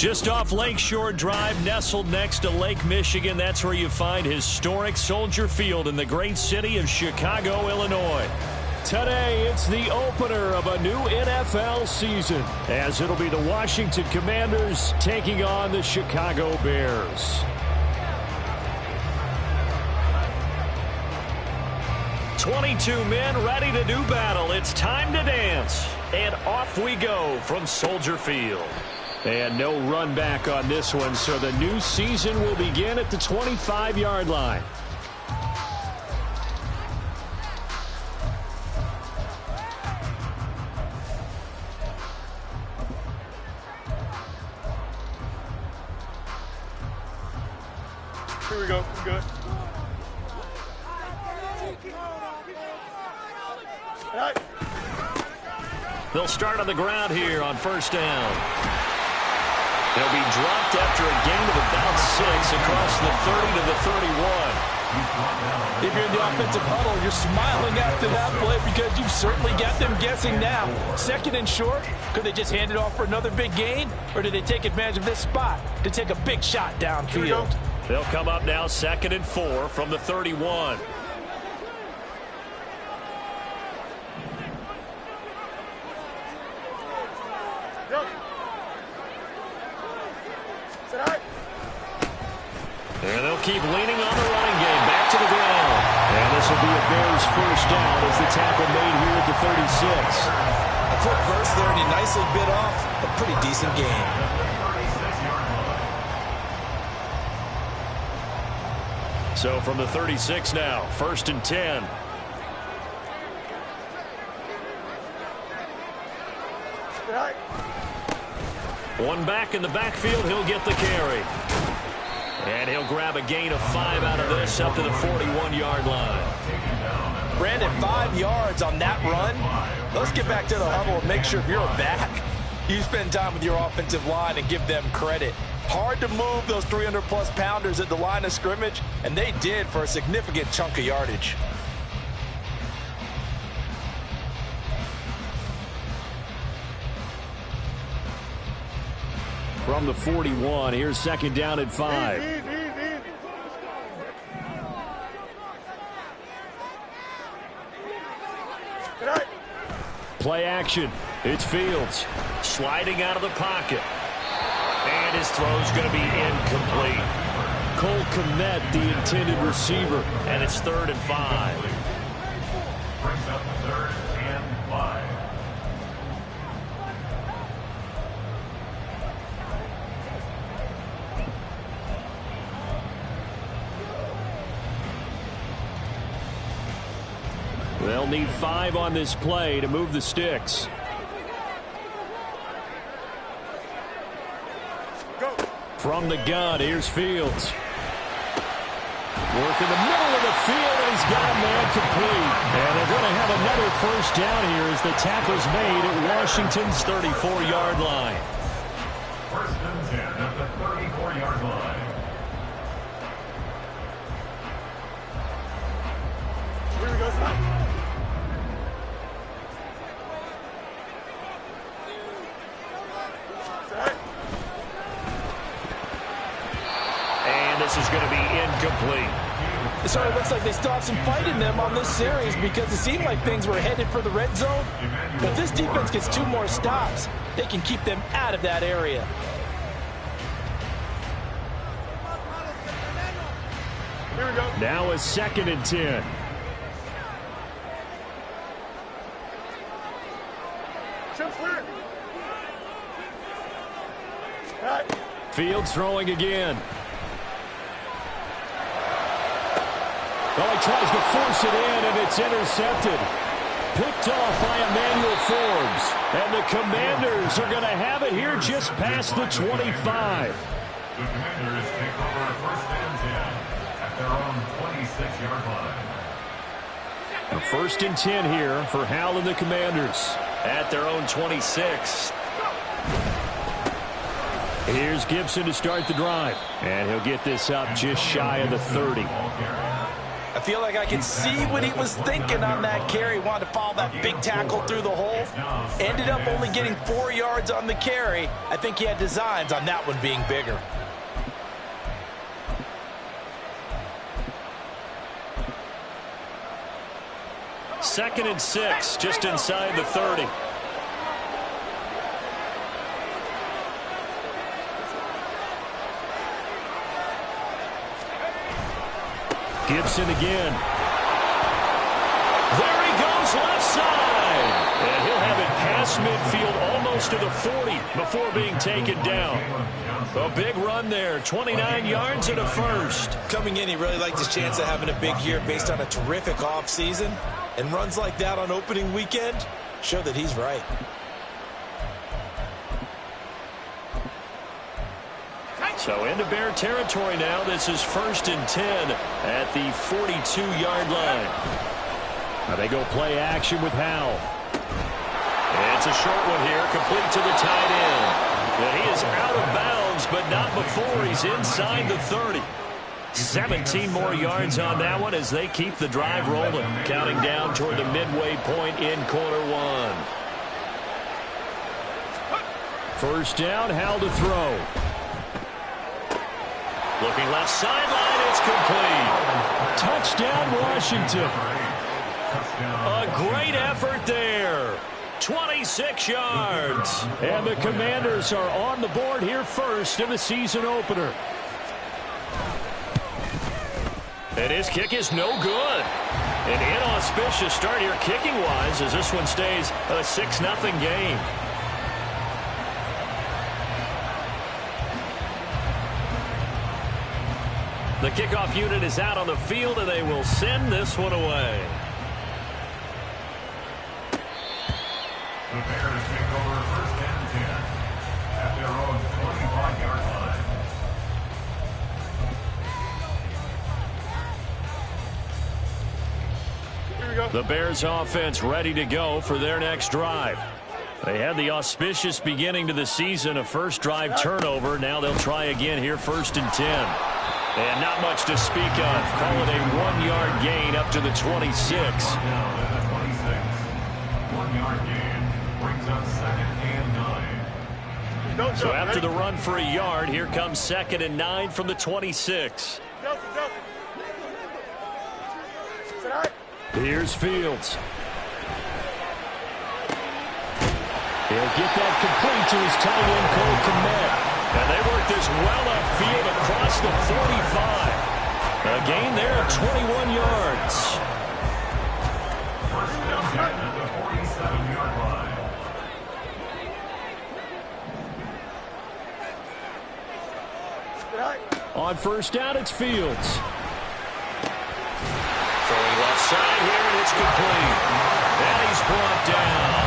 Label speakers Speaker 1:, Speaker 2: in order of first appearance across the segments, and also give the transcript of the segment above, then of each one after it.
Speaker 1: Just off Lakeshore Drive, nestled next to Lake Michigan. That's where you find historic Soldier Field in the great city of Chicago, Illinois. Today, it's the opener of a new NFL season, as it'll be the Washington Commanders taking on the Chicago Bears. 22 men ready to do battle. It's time to dance. And off we go from Soldier Field. And no run back on this one, so the new season will begin at the 25-yard line.
Speaker 2: Here we go. We're good.
Speaker 1: They'll start on the ground here on first down. They'll be dropped after a gain of about 6 across the 30 to the 31.
Speaker 3: If you're in the offensive huddle, you're smiling after that play because you've certainly got them guessing now. Second and short, could they just hand it off for another big gain? Or do they take advantage of this spot to take a big shot downfield?
Speaker 1: They'll come up now 2nd and 4 from the 31. And they'll keep leaning on the running game. Back to the ground. And this will be a Bears first down as the tackle made here at the 36.
Speaker 3: A quick burst there, and he nicely bit off a pretty decent gain.
Speaker 1: So from the 36 now, 1st and 10. One back in the backfield, he'll get the carry. And he'll grab a gain of 5 out of this up to the 41-yard line.
Speaker 3: Brandon, 5 yards on that run. Let's get back to the huddle and make sure if you're a back, you spend time with your offensive line and give them credit. Hard to move those 300-plus pounders at the line of scrimmage, and they did for a significant chunk of yardage.
Speaker 1: From the 41, here's 2nd down at 5. Play action. It's Fields sliding out of the pocket. And his throw's going to be incomplete. Cole Kmet, the intended receiver. And it's 3rd and 5.
Speaker 4: Brings up 3rd and 5.
Speaker 1: They'll need 5 on this play to move the sticks. From the gun, here's Fields. Work in the middle of the field, and he's got a man complete. And they're going to have another first down here as the tackle's made at Washington's 34-yard line.
Speaker 4: 1st and 10 at the 34-yard line.
Speaker 2: Here we go.
Speaker 1: And this is going to be incomplete.
Speaker 3: It sort of looks like they still have some fight in them on this series because it seemed like things were headed for the red zone. But if this defense gets 2 more stops, they can keep them out of that area.
Speaker 2: Here we go.
Speaker 1: Now a 2nd and 10. Fields throwing again. Well, he tries to force it in, and it's intercepted. Picked off by Emmanuel Forbes. And the Commanders are going to have it here just past the 25.
Speaker 4: The Commanders take over 1st and 10 at their own 26-yard line.
Speaker 1: A 1st and 10 here for Hal and the Commanders at their own 26. Here's Gibson to start the drive. And he'll get this up just shy of the 30.
Speaker 3: I feel like I can see what he was thinking on that carry. Wanted to follow that big tackle through the hole. Ended up only getting 4 yards on the carry. I think he had designs on that one being bigger.
Speaker 1: Second and 6, just inside the 30. Gibson again. There he goes left side. And he'll have it past midfield almost to the 40 before being taken down. A big run there, 29 yards and a first.
Speaker 3: Coming in, he really liked his chance of having a big year based on a terrific offseason. And runs like that on opening weekend show that he's right.
Speaker 1: So into Bear territory now. This is 1st and 10 at the 42-yard line. Now they go play action with Howell. It's a short one here, complete to the tight end. And he is out of bounds, but not before he's inside the 30. 17 more yards on that one as they keep the drive rolling. Counting down toward the midway point in quarter one. First down, Howell to throw. Looking left sideline, it's complete. Touchdown, Washington. A great effort there. 26 yards. And the Commanders are on the board here first in the season opener. And his kick is no good. An inauspicious start here kicking-wise as this one stays a 6-0 game. The kickoff unit is out on the field, and they will send this one away.
Speaker 4: The Bears take over 1st and 10 at their own 25-yard line.
Speaker 1: The Bears offense ready to go for their next drive. They had the auspicious beginning to the season, a first drive turnover. Now they'll try again here, 1st and 10. And not much to speak of. Call it a 1-yard gain up to the 26.
Speaker 4: Now at the 26. 1-yard gain brings up 2nd and 9.
Speaker 1: So after the run for a yard, here comes 2nd and 9 from the 26. Here's Fields. He'll get that complete to his tight end, Cole Kmet. And they work this well upfield across the 45. A gain there of 21 yards.
Speaker 4: First and 10 at the 47-yard line.
Speaker 1: On first down, it's Fields. Throwing left side here, and it's complete. And he's brought down.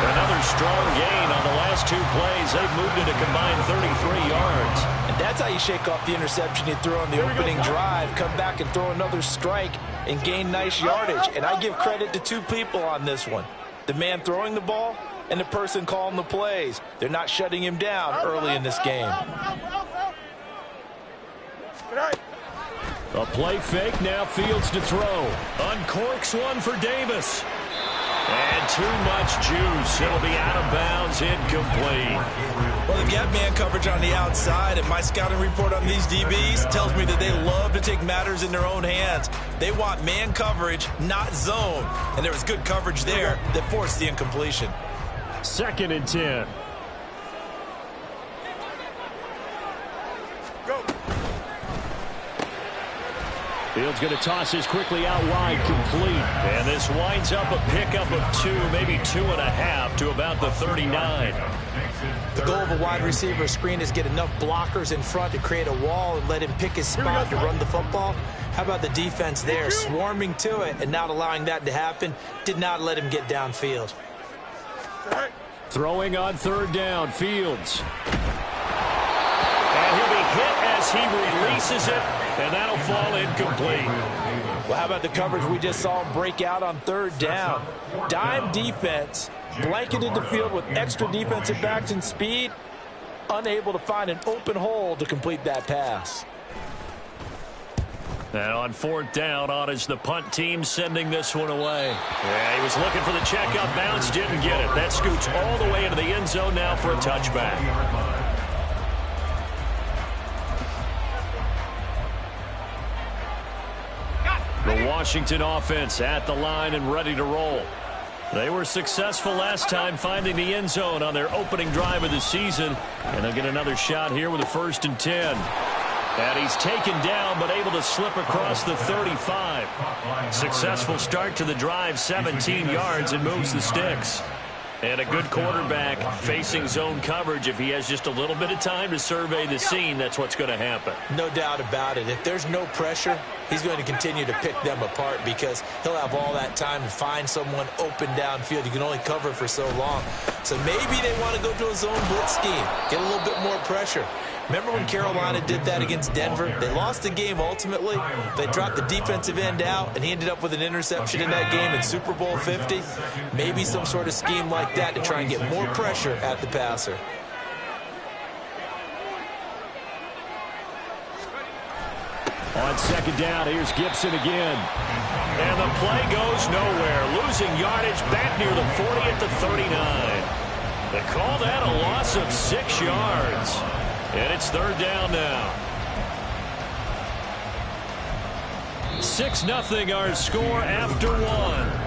Speaker 1: Another strong gain on the last 2 plays. They've moved it a combined 33 yards.
Speaker 3: And that's how you shake off the interception you threw on the opening drive. Come back and throw another strike and gain nice yardage. And I give credit to 2 people on this one. The man throwing the ball and the person calling the plays. They're not shutting him down early in this game.
Speaker 1: A play fake, now Fields to throw. Uncorks one for Davis. And too much juice. It'll be out of bounds, incomplete.
Speaker 3: Well, they've got man coverage on the outside, and my scouting report on these DBs tells me that they love to take matters in their own hands. They want man coverage, not zone. And there was good coverage there that forced the incompletion.
Speaker 1: 2nd and 10. Fields going to toss this quickly out wide, complete. And this winds up a pickup of 2, maybe 2.5 to about the 39.
Speaker 3: The goal of a wide receiver screen is get enough blockers in front to create a wall and let him pick his spot to run the football. How about the defense there, swarming to it and not allowing that to happen? Did not let him get downfield.
Speaker 1: Throwing on 3rd down, Fields. And he'll be hit as he releases it, and that'll fall incomplete.
Speaker 3: Well, how about the coverage we just saw him break out on 3rd down? Dime defense, blanketed the field with extra defensive backs and speed, unable to find an open hole to complete that pass.
Speaker 1: And on 4th down, on is the punt team sending this one away. Yeah, he was looking for the checkup bounce, didn't get it. That scoots all the way into the end zone now for a touchback. The Washington offense at the line and ready to roll. They were successful last time finding the end zone on their opening drive of the season. And they'll get another shot here with a 1st and 10. And he's taken down but able to slip across the 35. Successful start to the drive, 17 yards, and moves the sticks. And a good quarterback facing zone coverage. If he has just a little bit of time to survey the scene, that's what's going to happen.
Speaker 3: No doubt about it. If there's no pressure, he's going to continue to pick them apart because he'll have all that time to find someone open downfield. You can only cover for so long. So maybe they want to go to a zone blitz scheme, get a little bit more pressure. Remember when Carolina did that against Denver? They lost the game ultimately. They dropped the defensive end out, and he ended up with an interception in that game in Super Bowl 50. Maybe some sort of scheme like that to try and get more pressure at the passer.
Speaker 1: On 2nd down, here's Gibson again. And the play goes nowhere. Losing yardage back near the 40 at the 39. They call that a loss of 6 yards. And it's 3rd down now. 6-0 our score after 1.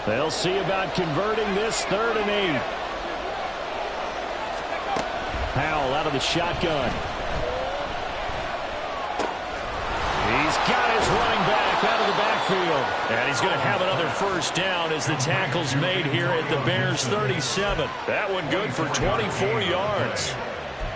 Speaker 1: They'll see about converting this 3rd and 8. Howell out of the shotgun. He's got his running back out of the backfield. And he's going to have another 1st down as the tackle's made here at the Bears 37. That one good for 24 yards.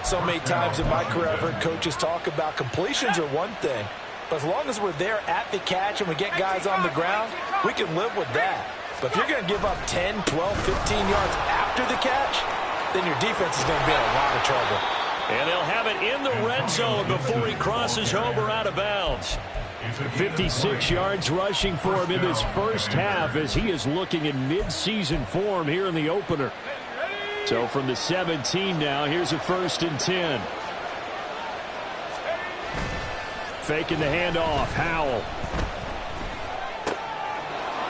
Speaker 3: So many times in my career I've heard coaches talk about completions are one thing. But as long as we're there at the catch and we get guys on the ground, we can live with that. But if you're going to give up 10, 12, 15 yards after the catch, then your defense is going to be in a lot of trouble.
Speaker 1: And they'll have it in the red zone before he crosses over out of bounds. 56 yards rushing for him in this first half as he is looking in mid-season form here in the opener. So from the 17 now, here's a 1st and 10. Faking the handoff, Howell.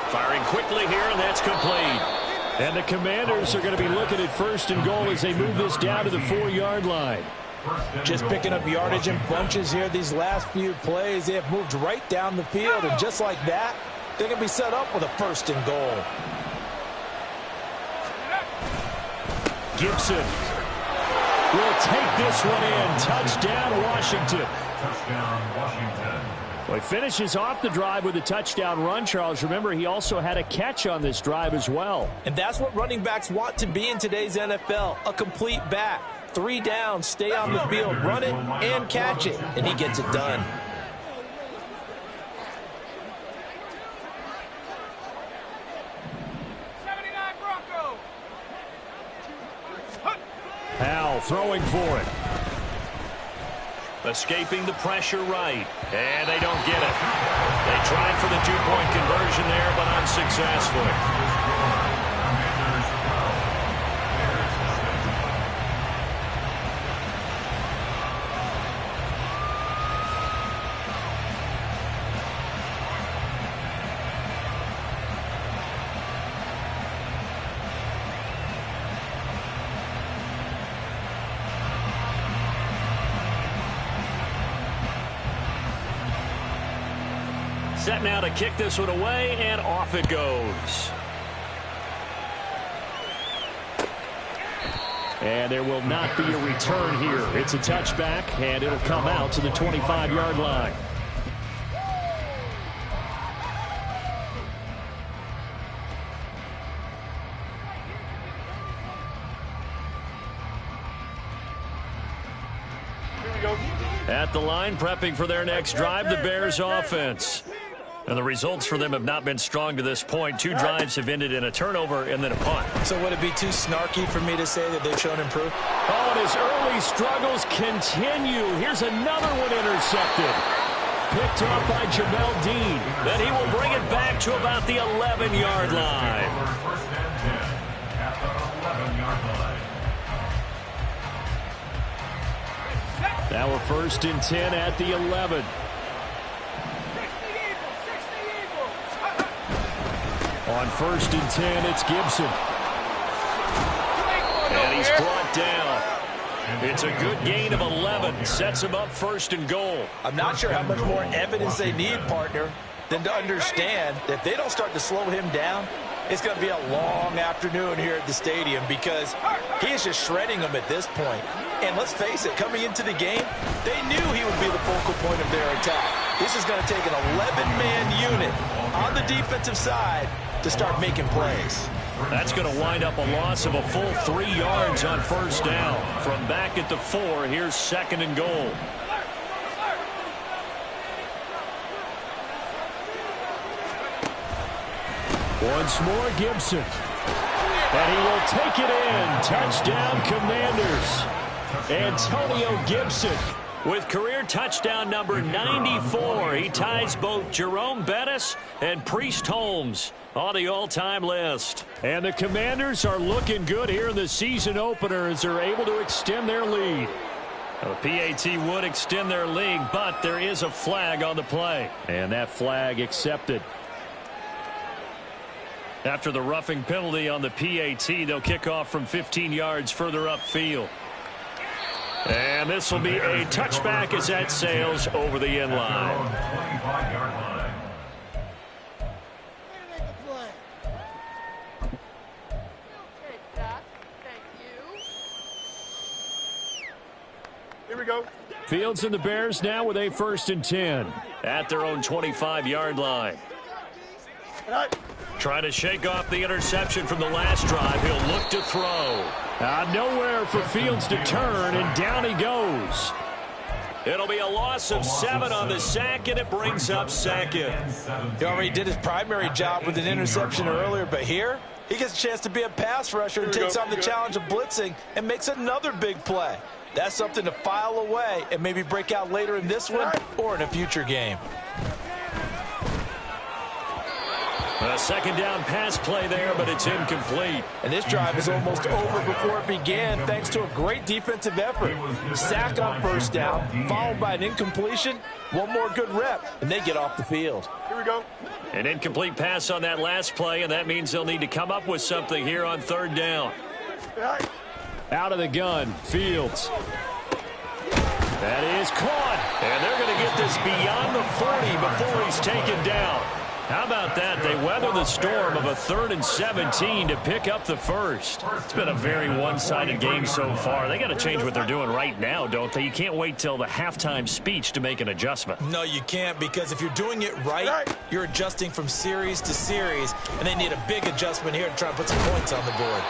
Speaker 1: Firing quickly here, and that's complete. And the Commanders are going to be looking at 1st and goal as they move this down to the 4-yard line.
Speaker 3: Just picking up yardage in bunches here these last few plays. They have moved right down the field, and just like that, they're going to be set up with a 1st and goal.
Speaker 1: Gibson will take this one in. Touchdown, Washington.
Speaker 4: Touchdown, Washington.
Speaker 1: Well, he finishes off the drive with a touchdown run, Charles. Remember, he also had a catch on this drive as well.
Speaker 3: And that's what running backs want to be in today's NFL, a complete back. 3 down, stay on the field, run it, and catch it. And he gets it done.
Speaker 1: Howell throwing for it. Escaping the pressure right. And they don't get it. They tried for the 2-point conversion there, but unsuccessful. Set now to kick this one away, and off it goes. And there will not be a return here. It's a touchback, and it'll come out to the 25-yard line.
Speaker 2: Here we go.
Speaker 1: At the line, prepping for their next drive, the Bears offense. And the results for them have not been strong to this point. 2 drives have ended in a turnover and then a punt.
Speaker 3: So would it be too snarky for me to say that they've shown improvement?
Speaker 1: Oh, and his early struggles continue. Here's another one intercepted. Picked off by Jamel Dean. Then he will bring it back to about the 11-yard line.
Speaker 4: First and 10 at the 11-yard line.
Speaker 1: Now we're first and 10 at the 11. On first and 10, it's Gibson. And he's brought down. It's a good gain of 11. Sets him up first and goal.
Speaker 3: I'm not sure how much more evidence they need, partner, than to understand that if they don't start to slow him down, it's going to be a long afternoon here at the stadium because he is just shredding them at this point. And let's face it, coming into the game, they knew he would be the focal point of their attack. This is going to take an 11-man unit on the defensive side to start making plays.
Speaker 1: That's going to wind up a loss of a full 3 yards on first down. From back at the 4, here's second and goal. Once more, Gibson. And he will take it in. Touchdown, Commanders. Antonio Gibson with career touchdown number 94. He ties both Jerome Bettis and Priest Holmes on the all-time list. And the Commanders are looking good here in the season opener as they're able to extend their lead. The PAT would extend their lead, but there is a flag on the play. And that flag accepted. After the roughing penalty on the PAT, they'll kick off from 15 yards further upfield. And this will be a touchback as that sails over the end line.
Speaker 4: 25-yard line.
Speaker 2: Here we go.
Speaker 1: Fields and the Bears now with a first and 10 at their own 25-yard line. Trying to shake off the interception from the last drive. He'll look to throw. Nowhere for Fields to turn, and down he goes. It'll be a loss of 7 on the sack, and it brings up second.
Speaker 3: He already did his primary job with an interception earlier, but here he gets a chance to be a pass rusher and takes on the challenge of blitzing and makes another big play. That's something to file away and maybe break out later in this one or in a future game.
Speaker 1: A second down pass play there, but it's incomplete.
Speaker 3: And this drive is almost over before it began thanks to a great defensive effort. Sack on first down, followed by an incompletion. One more good rep, and they get off the field.
Speaker 2: Here we go.
Speaker 1: An incomplete pass on that last play, and that means they'll need to come up with something here on third down. Out of the gun, Fields. That is caught. And they're going to get this beyond the 40 before he's taken down. How about that? They weather the storm of a 3rd and 17 to pick up the first. It's been a very one-sided game so far. They got to change what they're doing right now, don't they? You can't wait till the halftime speech to make an adjustment.
Speaker 3: No, you can't, because if you're doing it right, you're adjusting from series to series, and they need a big adjustment here to try and put some points on the board.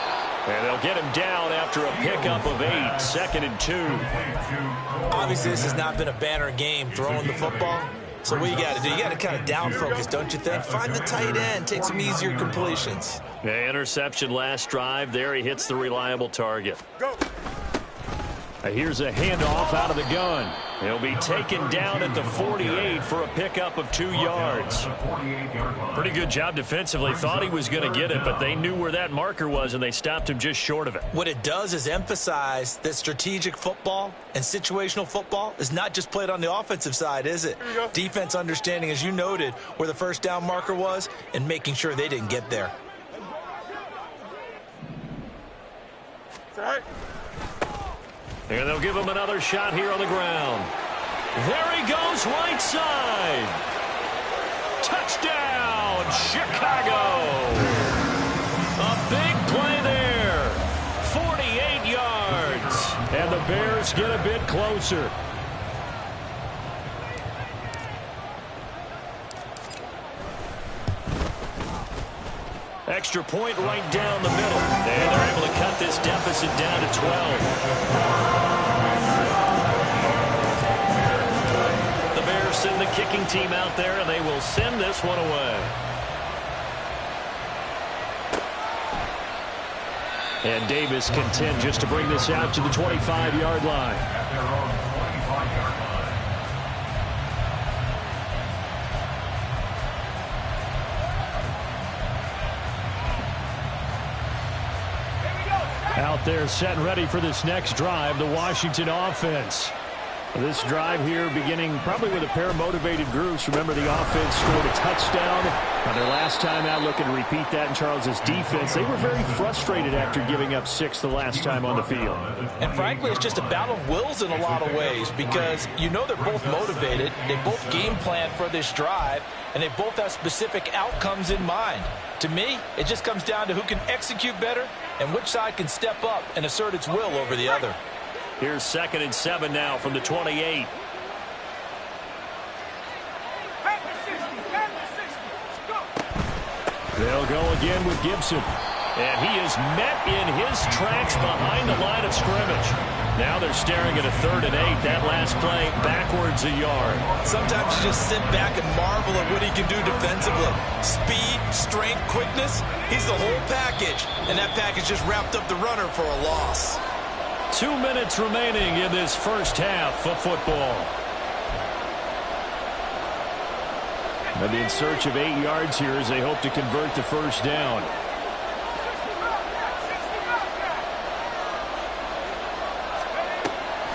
Speaker 1: And they'll get him down after a pickup of 8, 2nd and 2.
Speaker 3: Obviously, this has not been a banner game throwing the football. So what you got to do, you got to kind of down focus, don't you think? Find the tight end, take some easier completions.
Speaker 1: The interception last drive. There he hits the reliable target.
Speaker 2: Go.
Speaker 1: Here's a handoff out of the gun. He'll be taken down at the 48 for a pickup of 2 yards. Pretty good job defensively. Thought he was going to get it, but they knew where that marker was, and they stopped him just short of it.
Speaker 3: What it does is emphasize that strategic football and situational football is not just played on the offensive side, is it? Defense understanding, as you noted, where the first down marker was and making sure they didn't get there.
Speaker 2: All right.
Speaker 1: And they'll give him another shot here on the ground. There he goes, right side. Touchdown, Chicago. A big play there. 48 yards. And the Bears get a bit closer. Extra point right down the middle. And they're able to cut this deficit down to 12. The Bears send the kicking team out there, and they will send this one away. And Davis content just to bring this out to the 25-yard line.
Speaker 4: At their own 25-yard line.
Speaker 1: Out there set and ready for this next drive, the Washington offense. This drive here beginning probably with a pair of motivated groups. Remember, the offense scored a touchdown on their last time out, looking to repeat that in Charles's defense. They were very frustrated after giving up 6 the last time on the field.
Speaker 3: And frankly, it's just a battle of wills in a lot of ways because you know they're both motivated. They both game plan for this drive, and they both have specific outcomes in mind. To me, it just comes down to who can execute better and which side can step up and assert its will over the other.
Speaker 1: Here's 2nd and 7 now from the 28. They'll go again with Gibson. And he is met in his tracks behind the line of scrimmage. Now they're staring at a 3rd and 8. That last play backwards a yard.
Speaker 3: Sometimes you just sit back and marvel at what he can do defensively. Speed, strength, quickness. He's the whole package. And that package just wrapped up the runner for a loss.
Speaker 1: 2 minutes remaining in this first half of football. They'll be in search of 8 yards here as they hope to convert the first down.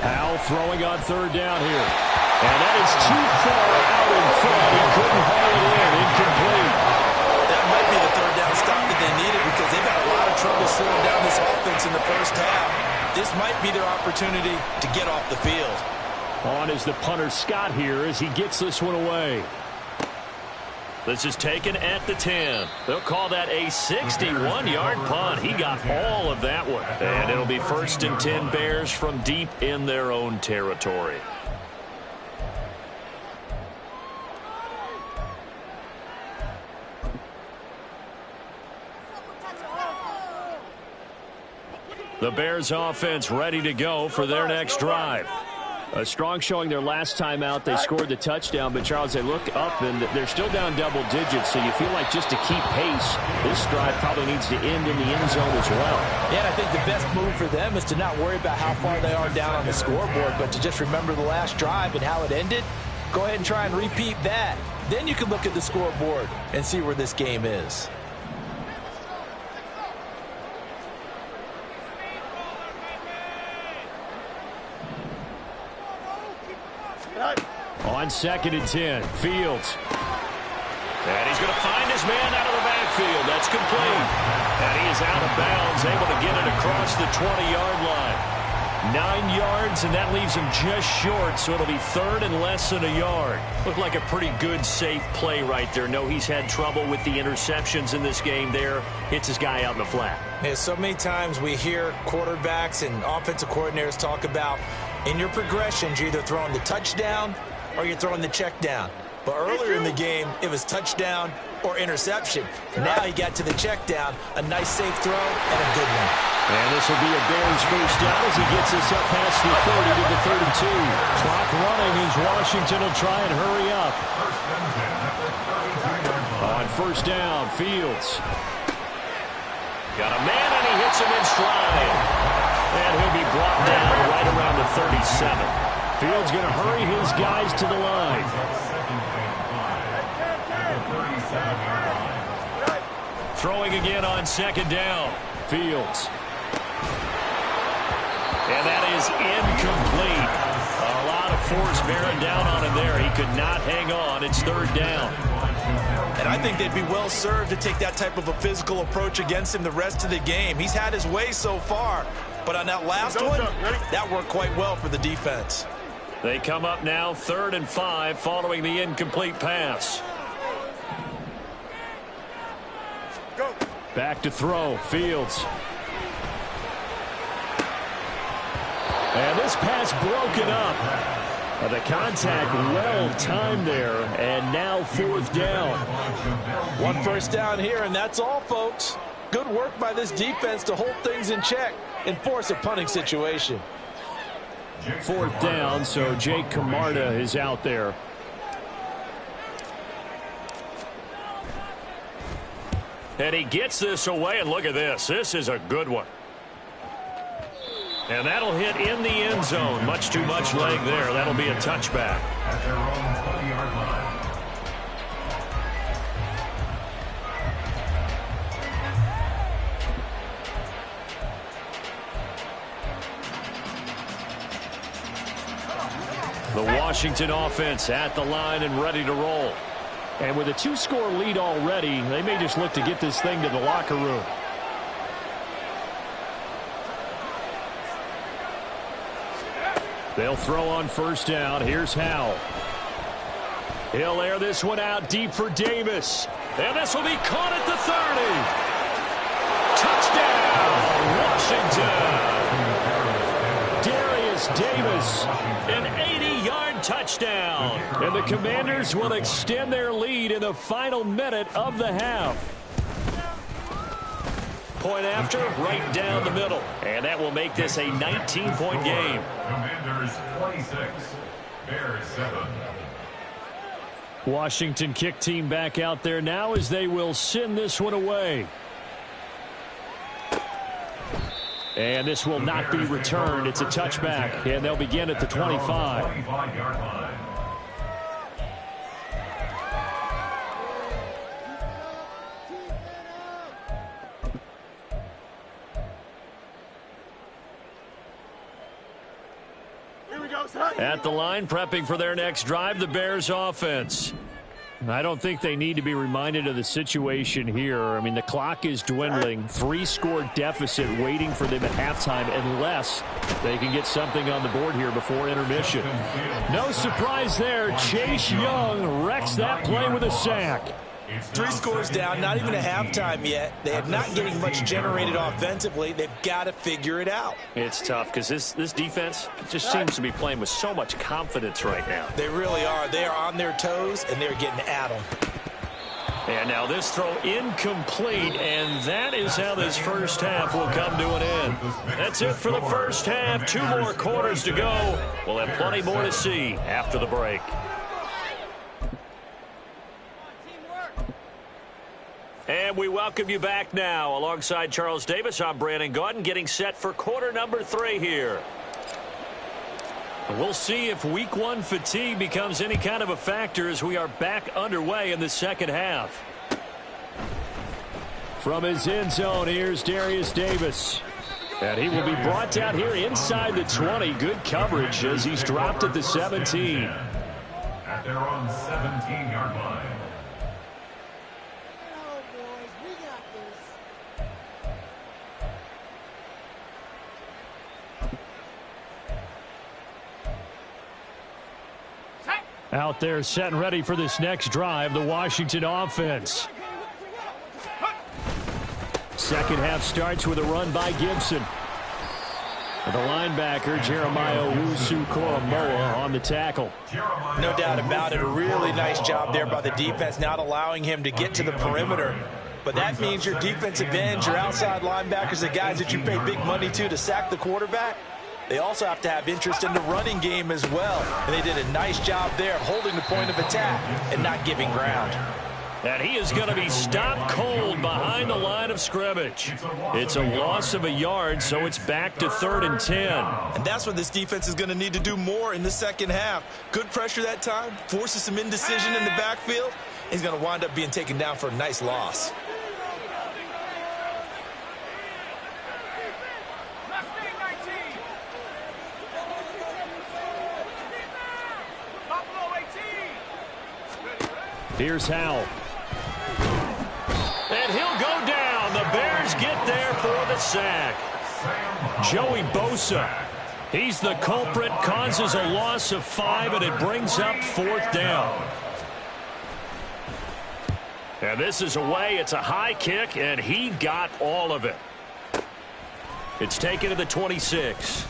Speaker 1: Powell throwing on 3rd down here. And that is too far out in front. He couldn't haul it in. Incomplete.
Speaker 3: That might be the 3rd down stop that they needed because they've had a lot of trouble slowing down this offense in the first half. This might be their opportunity to get off the field.
Speaker 1: On is the punter Scott here as he gets this one away. This is taken at the 10. They'll call that a 61-yard punt. He got all of that one. And it'll be 1st and 10 Bears from deep in their own territory. The Bears offense ready to go for their next drive. A strong showing their last time out. They scored the touchdown, but Charles, they look up and they're still down double digits, so you feel like just to keep pace, this drive probably needs to end in the end zone as well.
Speaker 3: Yeah, and I think the best move for them is to not worry about how far they are down on the scoreboard, but to just remember the last drive and how it ended. Go ahead and try and repeat that. Then you can look at the scoreboard and see where this game is.
Speaker 1: On 2nd and 10, Fields. And he's going to find his man out of the backfield. That's complete. And he is out of bounds, able to get it across the 20-yard line. 9 yards, and that leaves him just short, so it'll be 3rd and less than a yard. Looked like a pretty good, safe play right there. No, he's had trouble with the interceptions in this game there. Hits his guy out in the flat.
Speaker 3: Yeah, so many times we hear quarterbacks and offensive coordinators talk about in your progressions, you're either throwing the touchdown or you're throwing the check down. But earlier in the game, it was touchdown or interception. Now he got to the check down, a nice safe throw, and a good one.
Speaker 1: And this will be a Bears first down as he gets this up past the 30 to the 32. Clock running as Washington will try and hurry up. On 1st down, Fields. Got a man, and he hits him in stride. And he'll be brought down right around the 37. Fields going to hurry his guys to the line. Throwing again on 2nd down. Fields. And that is incomplete. A lot of force bearing down on him there. He could not hang on. It's 3rd down.
Speaker 3: And I think they'd be well served to take that type of a physical approach against him the rest of the game. He's had his way so far. But on that last one, that worked quite well for the defense.
Speaker 1: They come up now 3rd and 5 following the incomplete pass.
Speaker 2: Go.
Speaker 1: Back to throw. Fields. And this pass broken up. The contact well timed there. And now 4th down.
Speaker 3: 1 first down here, and that's all, folks. Good work by this defense to hold things in check and force a punting situation.
Speaker 1: 4th down, so Jake Camarda is out there. And he gets this away, and look at this. This is a good one. And that'll hit in the end zone. Much too much leg there. That'll be a touchback.
Speaker 4: At their own 20-yard line.
Speaker 1: The Washington offense at the line and ready to roll. And with a 2-score lead already, they may just look to get this thing to the locker room. They'll throw on first down. Here's Howell. He'll air this one out deep for Davis. And this will be caught at the 30. Touchdown, Washington. Darius Davis, an 80-yard touchdown. And the Commanders will extend their lead in the final minute of the half. Point after, right down the middle. And that will make this a 19-point game.
Speaker 4: Commanders 26, Bears 7.
Speaker 1: Washington kick team back out there now as they will send this one away. And this will not be returned. It's a touchback, and they'll begin at the 25.
Speaker 4: 25-yard line.
Speaker 1: At the line, prepping for their next drive, the Bears offense. I don't think they need to be reminded of the situation here. I mean, the clock is dwindling. 3-score deficit waiting for them at halftime unless they can get something on the board here before intermission. No surprise there. Chase Young wrecks that play with a sack.
Speaker 3: 3 scores down, not even at halftime yet. They are not getting much generated offensively. They've got to figure it out.
Speaker 1: It's tough because this defense just seems to be playing with so much confidence right now.
Speaker 3: They really are. They are on their toes, and they're getting at them.
Speaker 1: And now this throw incomplete, and that is how this first half will come to an end. That's it for the first half. 2 more quarters to go. We'll have plenty more to see after the break. And we welcome you back now. Alongside Charles Davis, I'm Brandon Gaudin, getting set for quarter number 3 here. We'll see if week 1 fatigue becomes any kind of a factor as we are back underway in the second half. From his end zone, here's Darius Davis. And he will be brought down here inside the 20. Good coverage as he's dropped at the 17.
Speaker 4: At their own 17-yard line.
Speaker 1: Out there set and ready for this next drive, the Washington offense. Second half starts with a run by Gibson. The linebacker, Jeremiah Owusu-Koramoah, on the tackle.
Speaker 3: No doubt about it. A really nice job there by the defense, not allowing him to get to the perimeter. But that means your defensive ends, your outside linebackers, the guys that you pay big money to sack the quarterback, they also have to have interest in the running game as well. And they did a nice job there holding the point of attack and not giving ground.
Speaker 1: And he is going to be stopped cold behind the line of scrimmage. It's a loss of a yard, so it's back to 3rd and 10.
Speaker 3: And that's what this defense is going to need to do more in the second half. Good pressure that time, forces some indecision in the backfield. He's going to wind up being taken down for a nice loss.
Speaker 1: Here's Howell. And he'll go down. The Bears get there for the sack. Joey Bosa. He's the culprit, causes a loss of 5, and it brings up 4th down. And this is away. It's a high kick, and he got all of it. It's taken to the 26.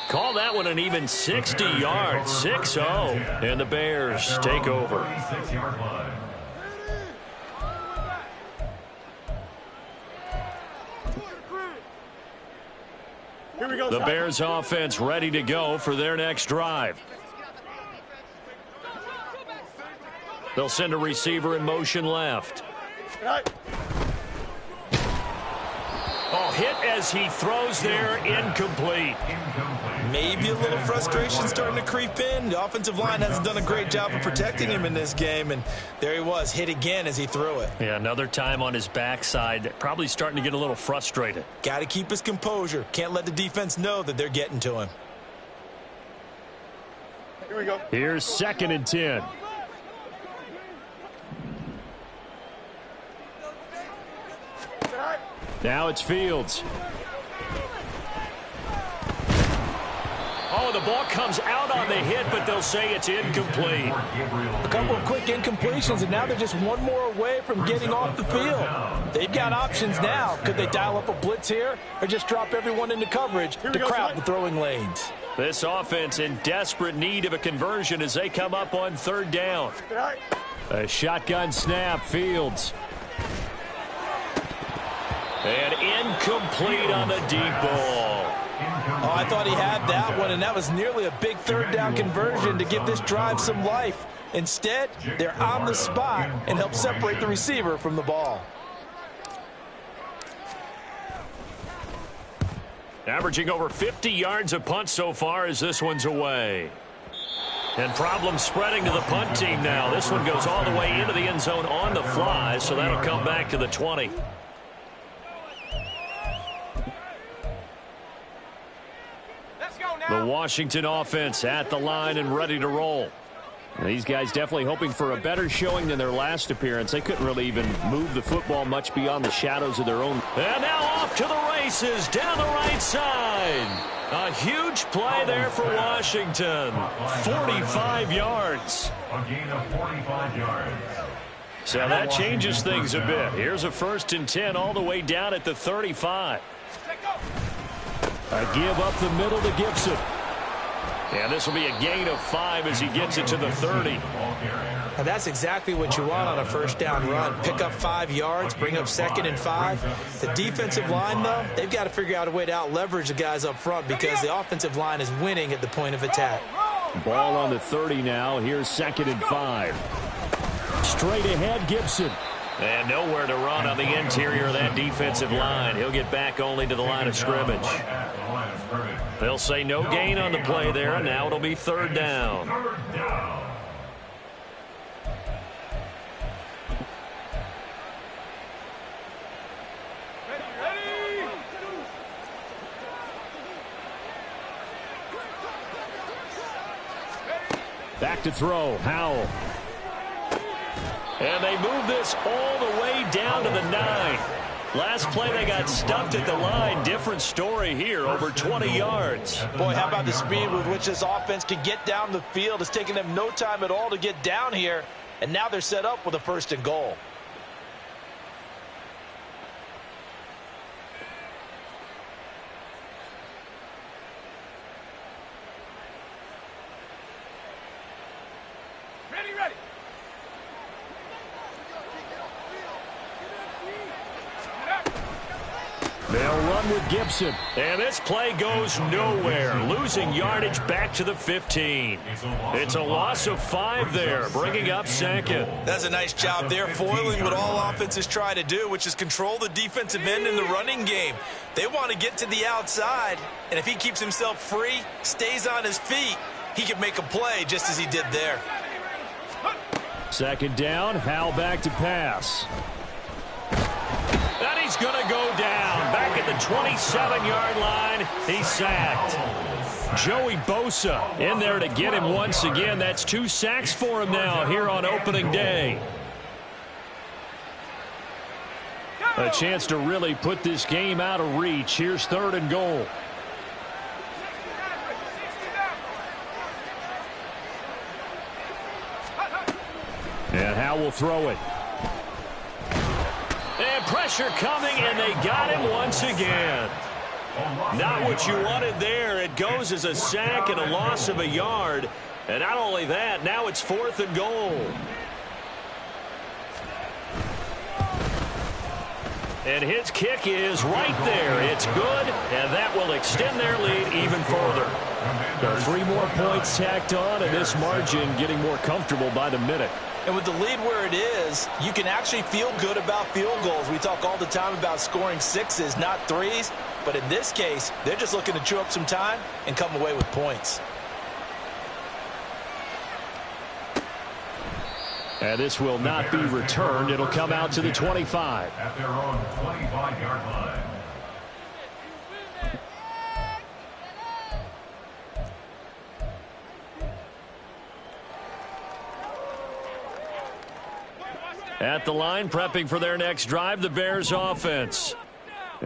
Speaker 1: Call that one an even 60 yards, 6-0, and the Bears take over. The Bears offense ready to go for their next drive. They'll send a receiver in motion left. Oh, hit as he throws there, incomplete.
Speaker 3: Maybe a little frustration starting to creep in. The offensive line hasn't done a great job of protecting him in this game, and there he was, hit again as he threw it.
Speaker 1: Yeah, another time on his backside, probably starting to get a little frustrated.
Speaker 3: Got to keep his composure. Can't let the defense know that they're getting to him.
Speaker 2: Here we go.
Speaker 1: Here's 2nd and 10. Now it's Fields. Oh, the ball comes out on the hit, but they'll say it's incomplete.
Speaker 3: A couple of quick incompletions, and now they're just one more away from getting off the field. They've got options now. Could they dial up a blitz here or just drop everyone into coverage to crowd the throwing lanes?
Speaker 1: This offense in desperate need of a conversion as they come up on 3rd down. A shotgun snap, Fields. And incomplete on the deep ball.
Speaker 3: Oh, I thought he had that one, and that was nearly a big 3rd down conversion to give this drive some life. Instead, they're on the spot and help separate the receiver from the ball.
Speaker 1: Averaging over 50 yards a punt so far as this one's away. And problems spreading to the punt team now. This one goes all the way into the end zone on the fly, so that'll come back to the 20. The Washington offense at the line and ready to roll. These guys definitely hoping for a better showing than their last appearance. They couldn't really even move the football much beyond the shadows of their own. And now off to the races down the right side. A huge play there for Washington. 45 yards.
Speaker 4: A gain of 45 yards.
Speaker 1: So that changes things a bit. Here's a 1st and 10 all the way down at the 35. A give up the middle to Gibson. And this will be a gain of 5 as he gets it to the 30.
Speaker 3: And that's exactly what you want on a 1st down run. Pick up 5 yards, bring up 2nd and 5. The defensive line, though, they've got to figure out a way to out-leverage the guys up front because the offensive line is winning at the point of attack.
Speaker 1: Ball on the 30 now. Here's 2nd and 5. Straight ahead, Gibson. And nowhere to run on the interior of that defensive line. He'll get back only to the line of scrimmage. They'll say no gain on the play there, and now it'll be 3rd down. Back to throw, Howell. And they move this all the way down to the 9. Last play they got stuffed at the line. Different story here, over 20 yards.
Speaker 3: Boy, how about the speed with which this offense can get down the field? It's taken them no time at all to get down here, and now they're set up with a 1st and goal.
Speaker 2: Ready.
Speaker 1: They'll run with Gibson. And this play goes nowhere. Losing yardage back to the 15. It's a loss of 5 there, bringing up 2nd.
Speaker 3: That's a nice job there, foiling what all offenses try to do, which is control the defensive end in the running game. They want to get to the outside, and if he keeps himself free, stays on his feet, he can make a play just as he did there.
Speaker 1: 2nd down, Howell back to pass. And he's going to go down. Back at the 27-yard line, he's sacked. Joey Bosa in there to get him once again. That's 2 sacks for him now here on opening day. A chance to really put this game out of reach. Here's 3rd and goal. And Howell will throw it. And pressure coming, and they got him once again. Not what you wanted there. It goes as a sack and a loss of a yard. And not only that, now it's 4th and goal. And his kick is right there. It's good, and that will extend their lead even further. 3 more points tacked on, and this margin getting more comfortable by the minute.
Speaker 3: And with the lead where it is, you can actually feel good about field goals. We talk all the time about scoring 6s, not 3s. But in this case, they're just looking to chew up some time and come away with points.
Speaker 1: And this will not be returned. It'll come out to the 25.
Speaker 4: At their own 25-yard line.
Speaker 1: At the line, prepping for their next drive, the Bears offense.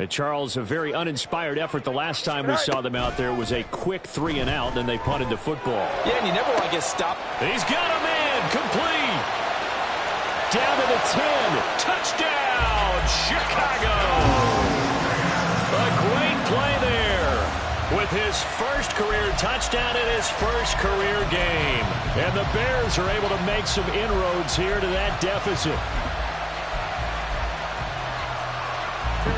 Speaker 1: Charles, a very uninspired effort the last time we saw them out there. It was a quick 3-and-out, then they punted the football.
Speaker 3: Yeah, and you never want to get stopped.
Speaker 1: He's got a man, complete. Down to the 10, touchdown, Chicago. A great play there with his first career touchdown in his first career game. And the Bears are able to make some inroads here to that deficit.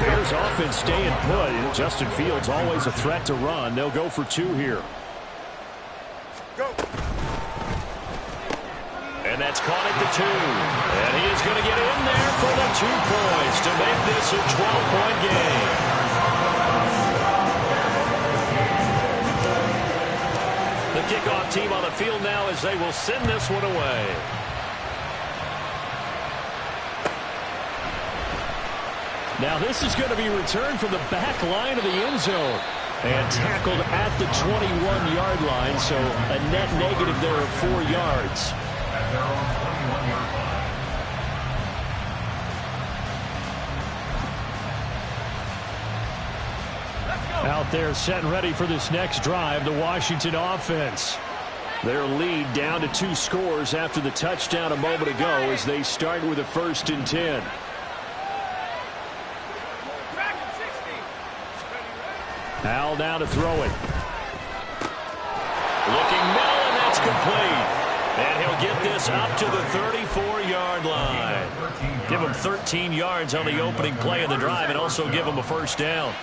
Speaker 1: Bears offense staying put. Justin Fields always a threat to run. They'll go for 2 here.
Speaker 2: Go.
Speaker 1: And that's caught at the 2. And he is going to get in there for the 2 points to make this a 12-point game. The kickoff team on the field now as they will send this one away. Now this is going to be returned from the back line of the end zone. And tackled at the 21-yard line, so a net negative there of 4 yards.
Speaker 4: At their own 21-yard line.
Speaker 1: Out there set and ready for this next drive, the Washington offense. Their lead down to 2 scores after the touchdown a moment ago as they start with a 1st and 10. Al now to throw it. Looking middle, and that's complete. And he'll get this up to the 34-yard line. Give him 13 yards on the opening play of the drive and also give him a 1st down.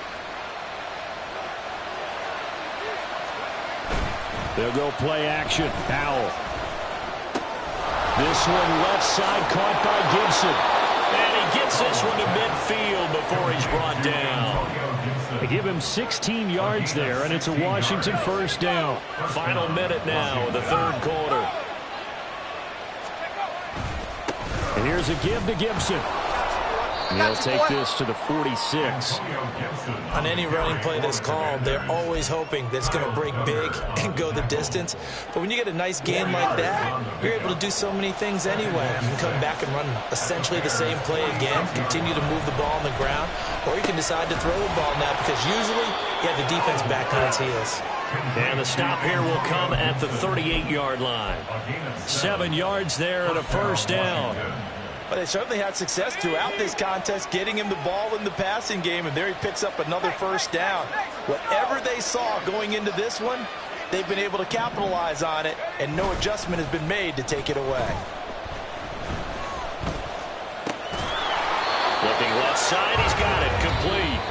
Speaker 1: They'll go play action. Powell. This one left side caught by Gibson. And he gets this one to midfield before he's brought down. They give him 16 yards there, and it's a Washington 1st down. Final minute now of the 3rd quarter. And here's a give to Gibson. And he'll take this to the 46.
Speaker 3: On any running play that's called, they're always hoping that it's going to break big and go the distance. But when you get a nice gain like that, you're able to do so many things anyway. You can come back and run essentially the same play again, continue to move the ball on the ground, or you can decide to throw the ball now because usually you have the defense back on its heels.
Speaker 1: And the stop here will come at the 38-yard line. 7 yards there and a 1st down.
Speaker 3: But they certainly had success throughout this contest, getting him the ball in the passing game, and there he picks up another 1st down. Whatever they saw going into this one, they've been able to capitalize on it, and no adjustment has been made to take it away.
Speaker 1: Looking left side, he's got it, complete.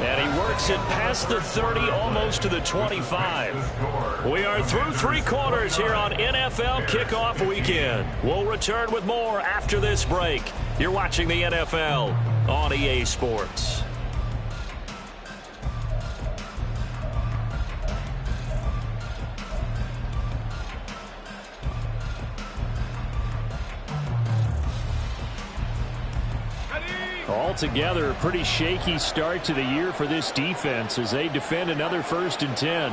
Speaker 1: And he works it past the 30, almost to the 25. We are through 3 quarters here on NFL Kickoff Weekend. We'll return with more after this break. You're watching the NFL on EA Sports. Altogether, a pretty shaky start to the year for this defense as they defend another 1st and 10.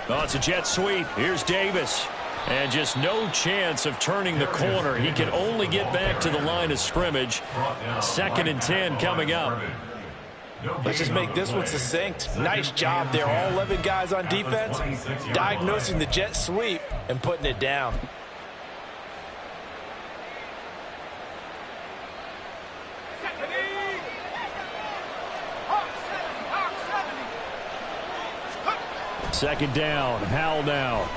Speaker 1: Oh, it's a jet sweep. Here's Davis. And just no chance of turning the corner. He can only get back to the line of scrimmage. 2nd and 10 coming up.
Speaker 3: Let's just make this one succinct. Nice job there. All 11 guys on defense diagnosing the jet sweep and putting it down.
Speaker 1: Second down, Howell now.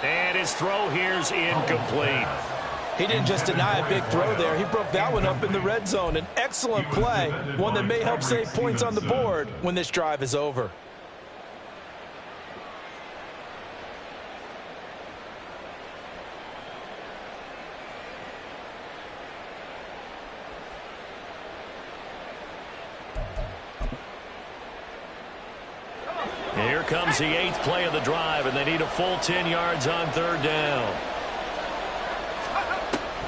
Speaker 1: And his throw here's incomplete.
Speaker 3: He didn't just deny a big throw there. He broke that one up in the red zone. An excellent play, one that may help save points on the board when this drive is over.
Speaker 1: comes the 8th play of the drive, and they need a full 10 yards on 3rd down.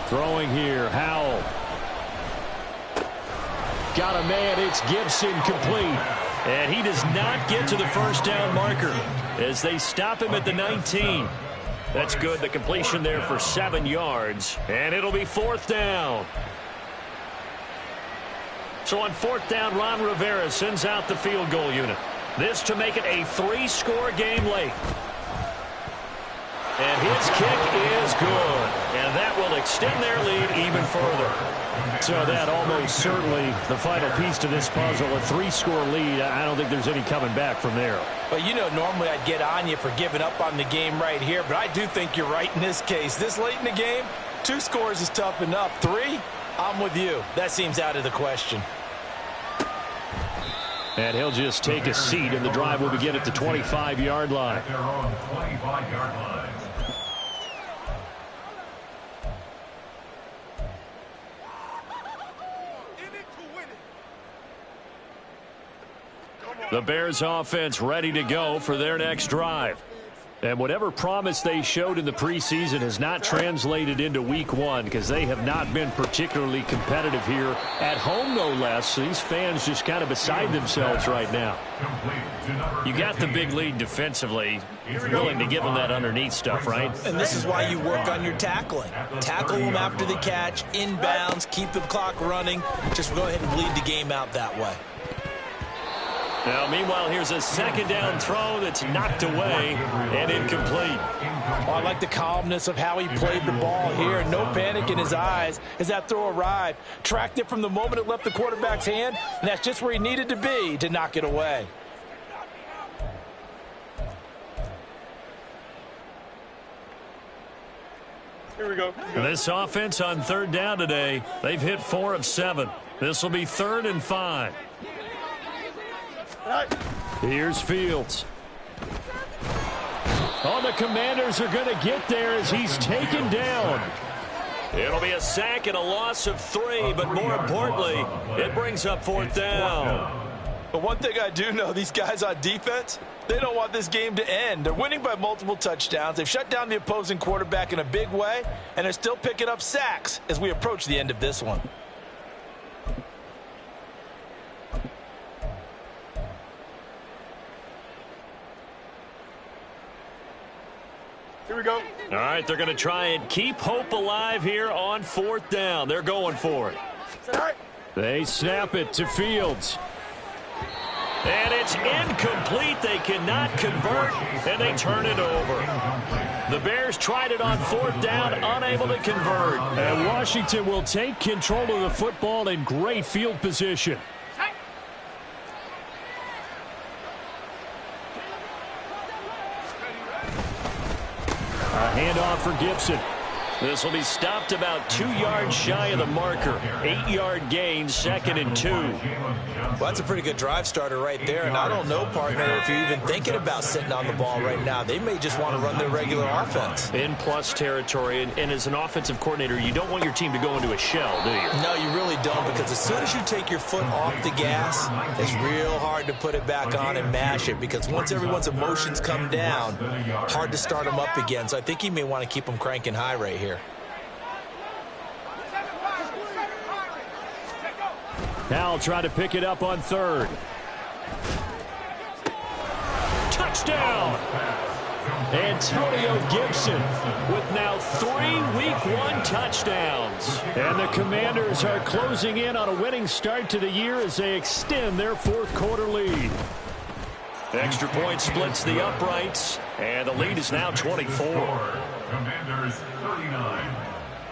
Speaker 1: Throwing here, Howell. Got a man, it's Gibson, complete. And he does not get to the first down marker as they stop him at the 19. That's good, the completion there for 7 yards, and it'll be 4th down. So on 4th down, Ron Rivera sends out the field goal unit. This to make it a 3-score game late. And his kick is good. And that will extend their lead even further. So that almost certainly the final piece to this puzzle, a 3-score lead. I don't think there's any coming back from there.
Speaker 3: But, you know, normally I'd get on you for giving up on the game right here, but I do think you're right in this case. This late in the game, 2 scores is tough enough. 3, I'm with you. That seems out of the question.
Speaker 1: And he'll just take a seat, and the drive will begin at the 25-yard line.
Speaker 4: At their own 25-yard line.
Speaker 1: The Bears offense ready to go for their next drive. And whatever promise they showed in the preseason has not translated into week 1 because they have not been particularly competitive here at home, no less. So these fans just kind of beside themselves right now. You got the big lead defensively. You're willing to give them that underneath stuff, right?
Speaker 3: And this is why you work on your tackling. Tackle them after the catch, inbounds, keep the clock running. Just go ahead and bleed the game out that way.
Speaker 1: Now, meanwhile, here's a 2nd down throw that's knocked away and incomplete.
Speaker 3: Oh, I like the calmness of how he played the ball here. No panic in his eyes as that throw arrived. Tracked it from the moment it left the quarterback's hand, and that's just where he needed to be to knock it away.
Speaker 2: Here we go.
Speaker 1: This offense on 3rd down today, they've hit 4 of 7. This will be 3rd and 5. Here's Fields. Oh, the Commanders are going to get there as he's taken down. It'll be a sack and a loss of 3, but more importantly, it brings up 4th down.
Speaker 3: But one thing I do know, these guys on defense, they don't want this game to end. They're winning by multiple touchdowns. They've shut down the opposing quarterback in a big way, and they're still picking up sacks as we approach the end of this one.
Speaker 2: Here we go.
Speaker 1: All right, they're going to try and keep hope alive here on 4th down. They're going for it. They snap it to Fields. And it's incomplete. They cannot convert, and they turn it over. The Bears tried it on 4th down, unable to convert. And Washington will take control of the football in great field position. A handoff for Gibson. This will be stopped about 2 yards shy of the marker. 8-yard gain, 2nd and 2.
Speaker 3: Well, that's a pretty good drive starter right there. And I don't know, partner, if you're even thinking about sitting on the ball right now. They may just want to run their regular offense.
Speaker 1: In plus territory. And as an offensive coordinator, you don't want your team to go into a shell, do you?
Speaker 3: No, you really don't, because as soon as you take your foot off the gas, it's real hard to put it back on and mash it, because once everyone's emotions come down, hard to start them up again. So I think you may want to keep them cranking high right here.
Speaker 1: Howell trying to pick it up on 3rd. Touchdown! Antonio Gibson with now 3 Week 1 touchdowns. And the Commanders are closing in on a winning start to the year as they extend their 4th quarter lead. Extra point splits the uprights, and the lead is now 24.
Speaker 4: Commanders 39,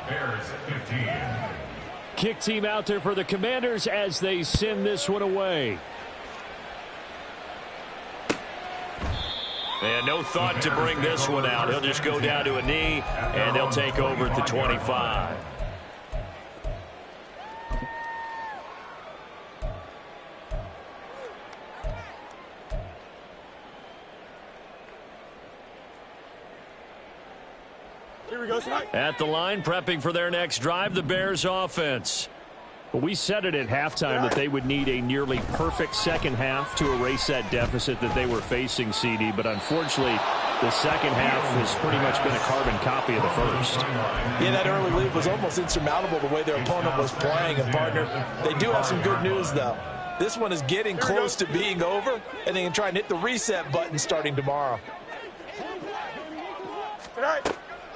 Speaker 4: Bears 15.
Speaker 1: Kick team out there for the Commanders as they send this one away. And no thought to bring this one out. He'll just go down to a knee, and they'll take over at the 25.
Speaker 2: Here we go tonight.
Speaker 1: At the line, prepping for their next drive, the Bears offense. Well, we said it at halftime that they would need a nearly perfect second half to erase that deficit that they were facing, CD. But unfortunately, the second half has pretty much been a carbon copy of the first.
Speaker 3: Yeah, that early lead was almost insurmountable the way their opponent was playing. And, partner, they do have some good news, though. This one is getting close to being over, and they can try and hit the reset button starting tomorrow.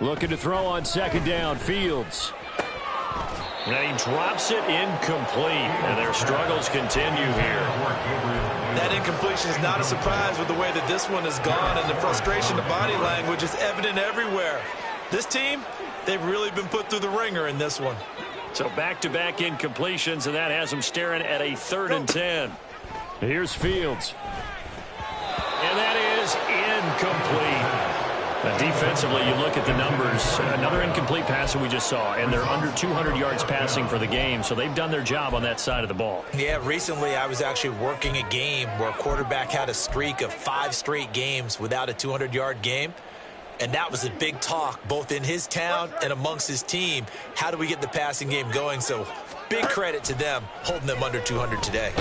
Speaker 1: Looking to throw on second down, Fields. And he drops it incomplete, and their struggles continue here.
Speaker 3: That incompletion is not a surprise with the way that this one has gone, and the frustration, the body language is evident everywhere. This team, they've really been put through the ringer in this one.
Speaker 1: So back-to-back incompletions, and that has them staring at a 3rd and 10. Here's Fields. And that is incomplete. Defensively, you look at the numbers. Another incomplete pass that we just saw, and they're under 200 yards passing for the game, so they've done their job on that side of the ball.
Speaker 3: Yeah, recently I was actually working a game where a quarterback had a streak of 5 straight games without a 200-yard game, and that was a big talk both in his town and amongst his team. How do we get the passing game going? So big credit to them holding them under 200 today.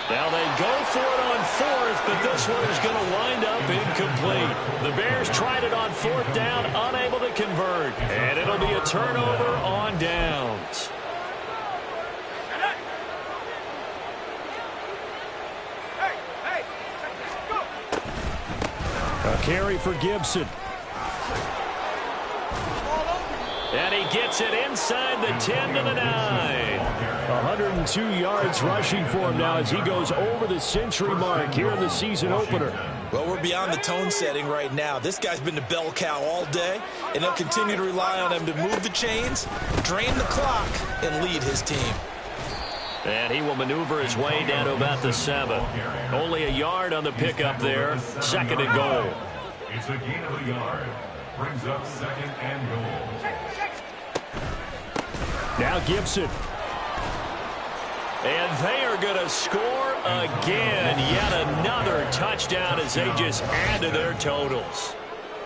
Speaker 1: Now they go for it on 4th, but this one is going to wind up incomplete. The Bears tried it on 4th down, unable to convert. And it'll be a turnover on downs. A carry for Gibson. And he gets it inside the 10 to the 9. 102 yards rushing for him now as he goes over the century mark here in the season opener.
Speaker 3: Well, we're beyond the tone setting right now. This guy's been the bell cow all day, and they'll continue to rely on him to move the chains, drain the clock, and lead his team.
Speaker 1: And he will maneuver his way down to about the 7. Only a yard on the pickup there. 2nd and goal.
Speaker 4: It's a gain of a yard. Brings up 2nd and goal.
Speaker 1: Now Gibson. And they are going to score again. Yet another touchdown as they just add to their totals.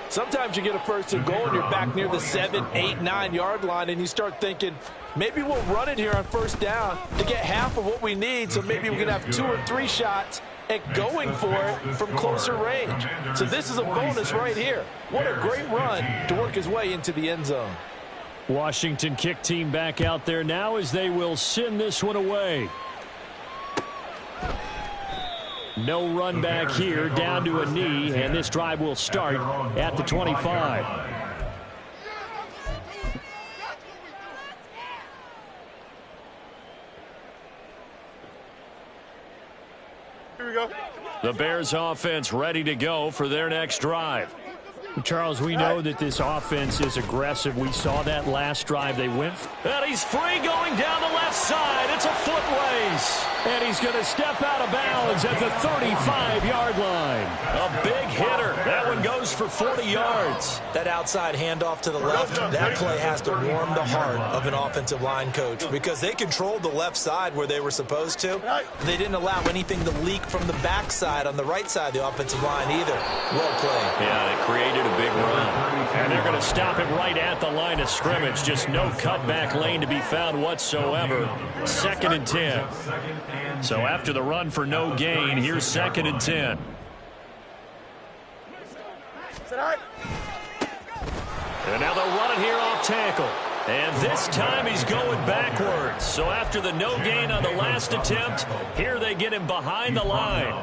Speaker 3: Sometimes you get a 1st and goal and you're back near the 7, 8, 9 yard line and you start thinking, maybe we'll run it here on 1st down to get half of what we need, so maybe we can have 2 or 3 shots at going for it from closer range. So this is a bonus right here. What a great run to work his way into the end zone.
Speaker 1: Washington kick team back out there now as they will send this one away. No run back here, down to a knee, and this drive will start at the 25.
Speaker 2: Here we go.
Speaker 1: The Bears offense ready to go for their next drive. Charles, we know that this offense is aggressive. We saw that last drive they went. And he's free going down the left side. It's a foot race. And he's going to step out of bounds at the 35-yard line. A big hitter. That one goes for 40 yards.
Speaker 3: That outside handoff to the left, that play has to warm the heart of an offensive line coach because they controlled the left side where they were supposed to. They didn't allow anything to leak from the backside on the right side of the offensive line either. Well played.
Speaker 1: Yeah, they created a big run. And they're going to stop it right at the line of scrimmage. Just no cutback lane to be found whatsoever. 2nd and 10. So after the run for no gain, here's 2nd and 10. And now they'll run it here off tackle. And this time he's going backwards. So after the no gain on the last attempt, here they get him behind the line.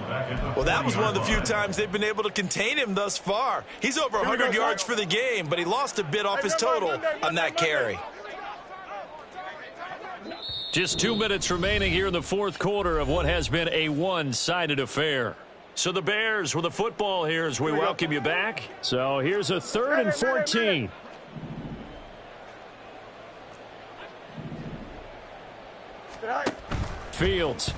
Speaker 3: Well, that was one of the few times they've been able to contain him thus far. He's over 100 yards for the game, but he lost a bit off his total on that carry.
Speaker 1: Just 2 minutes remaining here in the 4th quarter of what has been a one-sided affair. So the Bears with the football here as we welcome you back. So here's a 3rd and 14. Fields.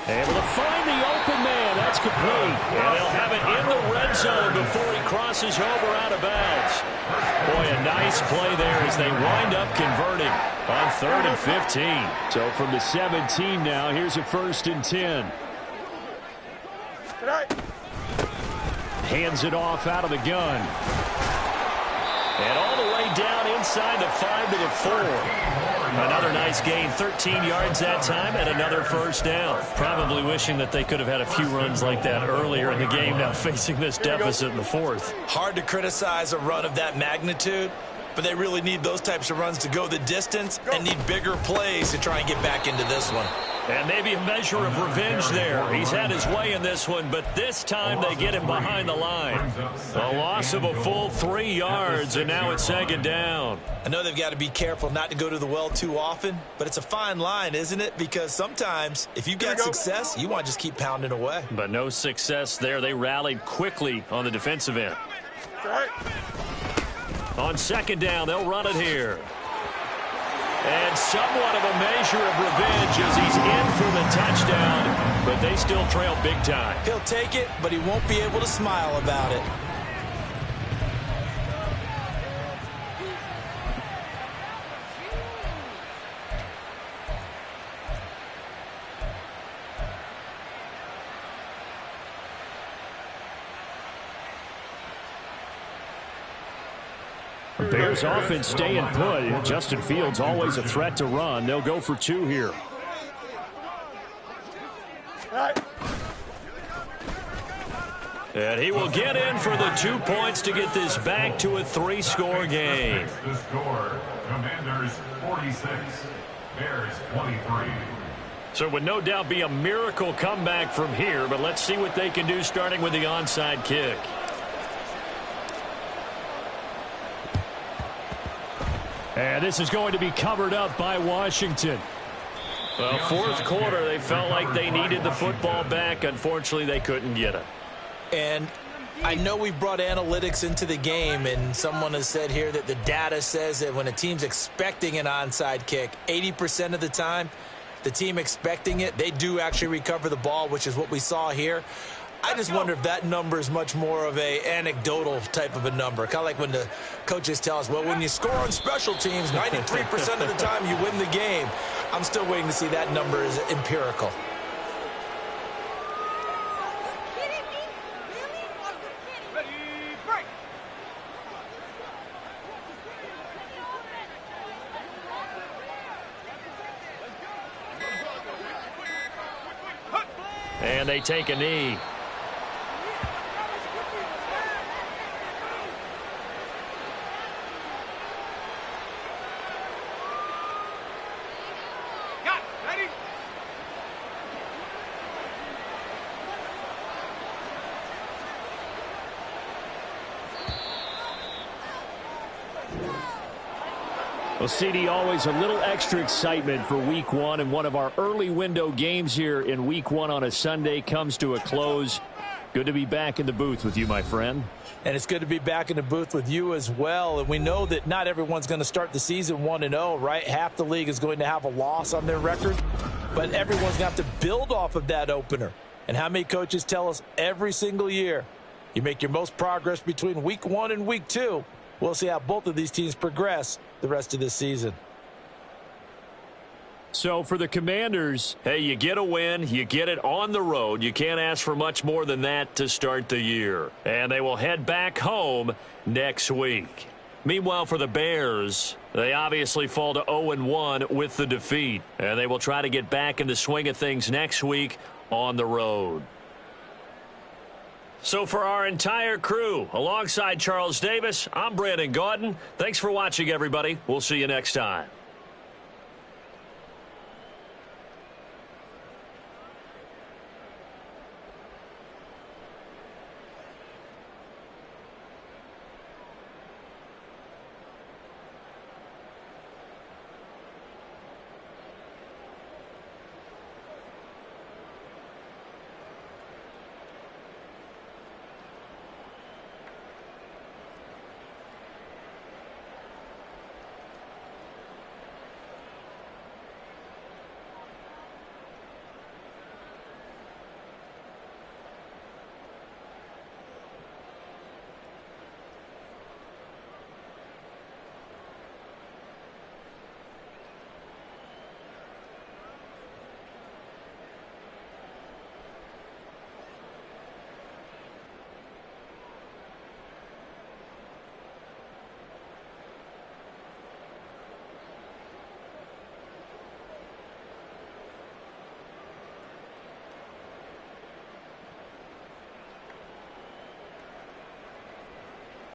Speaker 1: Able to find the open man. That's complete. And they'll have it in the red zone before he crosses over out of bounds. Boy, a nice play there as they wind up converting on 3rd and 15. So from the 17 now, here's a 1st and 10. Hands it off out of the gun. And all the way down inside the 5 to the 4. Another nice gain, 13 yards that time, and another first down. Probably wishing that they could have had a few runs like that earlier in the game, now facing this deficit in the fourth.
Speaker 3: Hard to criticize a run of that magnitude, but they really need those types of runs to go the distance and need bigger plays to try and get back into this one.
Speaker 1: And maybe a measure of revenge there. He's had his way in this one, but this time they get him behind the line. A loss of a full 3 yards, and now it's second down.
Speaker 3: I know they've got to be careful not to go to the well too often, but it's a fine line, isn't it? Because sometimes if you've got success, you want to just keep pounding away.
Speaker 1: But no success there. They rallied quickly on the defensive end. On second down, they'll run it here. And somewhat of a measure of revenge as he's in for the touchdown, but they still trail big time.
Speaker 3: He'll take it, but he won't be able to smile about it.
Speaker 1: Bears offense staying put. Justin Fields always a threat to run. They'll go for 2 here. And he will get in for the 2 points to get this back to a 3-score game.
Speaker 4: The score, Commanders 46, Bears 23.
Speaker 1: So it would no doubt be a miracle comeback from here, but let's see what they can do starting with the onside kick. And this is going to be covered up by Washington. Well, fourth quarter, they felt like they needed the football back. Unfortunately, they couldn't get it.
Speaker 3: And I know we brought analytics into the game, and someone has said here that the data says that when a team's expecting an onside kick, 80% of the time, the team expecting it, they do actually recover the ball, which is what we saw here. I just wonder if that number is much more of a anecdotal type of a number. Kind of like when the coaches tell us, well, when you score on special teams, 93% of the time you win the game. I'm still waiting to see that number is empirical.
Speaker 1: And they take a knee. Well, CD, always a little extra excitement for Week 1, and one of our early window games here in Week 1 on a Sunday comes to a close. Good to be back in the booth with you, my friend.
Speaker 3: And it's good to be back in the booth with you as well. And we know that not everyone's going to start the season 1-0, right? Half the league is going to have a loss on their record, but everyone's going to have to build off of that opener. And how many coaches tell us every single year, you make your most progress between Week 1 and Week 2. We'll see how both of these teams progress the rest of this season.
Speaker 1: So for the Commanders, hey, you get a win, you get it on the road. You can't ask for much more than that to start the year. And they will head back home next week. Meanwhile, for the Bears, they obviously fall to 0-1 with the defeat. And they will try to get back in the swing of things next week on the road. So for our entire crew, alongside Charles Davis, I'm Brandon Gaudin. Thanks for watching, everybody. We'll see you next time.